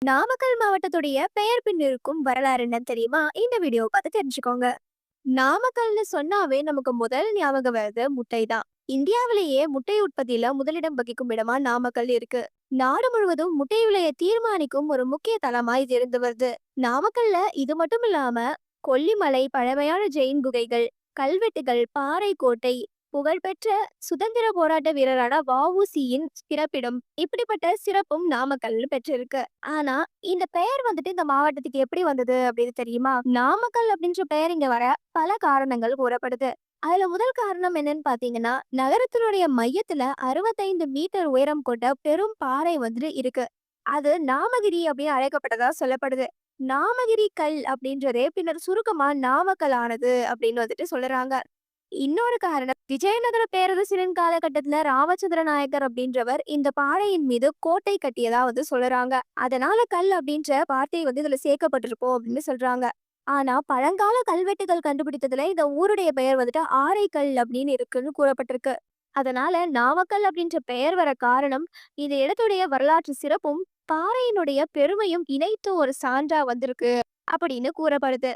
நாமக்கல் மாவட்டத்துடைய பெயர் பின் இருக்கும் வரலாறு என்ன தெரியுமா? இந்த வீடியோ பார்த்து தெரிஞ்சுக்கோங்க. நாமக்கல்னு சொன்னாவே நமக்கு முதல் ஞாபகம் வருது முட்டை தான். இந்தியாவிலேயே முட்டை உற்பத்தியில முதலிடம் வகிக்கும் இடமா நாமக்கல் இருக்கு. நாடு முழுவதும் முட்டை விலையை தீர்மானிக்கும் ஒரு முக்கிய தளமா இது இருந்து வருது. நாமக்கல்ல இது மட்டும் இல்லாம கொல்லிமலை, பழமையான ஜெயின் குகைகள், கல்வெட்டுகள், பாறை கோட்டை, புகழ்பெற்ற சுதந்திர போராட்ட வீரரான வ.உ.சி.யின் பிறப்பிடம், இப்படிப்பட்ட சிறப்பும் நாமக்கல் பெற்றிருக்கு. ஆனா இந்த பெயர் வந்துட்டு இந்த மாவட்டத்துக்கு எப்படி வந்தது அப்படின்னு தெரியுமா? நாமக்கல் அப்படின்ற பெயர் இங்க வர பல காரணங்கள் கூறப்படுது. அதுல முதல் காரணம் என்னன்னு பாத்தீங்கன்னா, நகரத்தினுடைய மையத்துல 65 மீட்டர் உயரம் கொண்ட பெரும் பாறை வந்துட்டு இருக்கு. அது நாமகிரி அப்படின்னு அழைக்கப்பட்டதா சொல்லப்படுது. நாமகிரி கல் அப்படின்றதே பின்னர் சுருக்கமா நாமக்கல் ஆனது அப்படின்னு வந்துட்டு சொல்லுறாங்க. இன்னொரு காரணம், விஜயநகர பேரரசின் காலகட்டத்துல ராமச்சந்திர நாயக்கர் அப்படின்றவர் இந்த பாறையின் மீது கோட்டை கட்டியதா வந்து சொல்லுறாங்க. அதனால கல் அப்படின்ற வார்த்தை வந்து இதுல சேர்க்கப்பட்டிருப்போம் அப்படின்னு சொல்றாங்க. ஆனா பழங்கால கல்வெட்டுகள் கண்டுபிடித்ததுல இந்த ஊருடைய பெயர் வந்துட்டு ஆரைக்கல் அப்படின்னு இருக்குன்னு கூறப்பட்டிருக்கு. அதனால நாமக்கல் அப்படின்ற பெயர் வர காரணம் இந்த இடத்துடைய வரலாற்று சிறப்பும் பாறையினுடைய பெருமையும் இணைத்து ஒரு சான்றா வந்திருக்கு அப்படின்னு கூறப்படுது.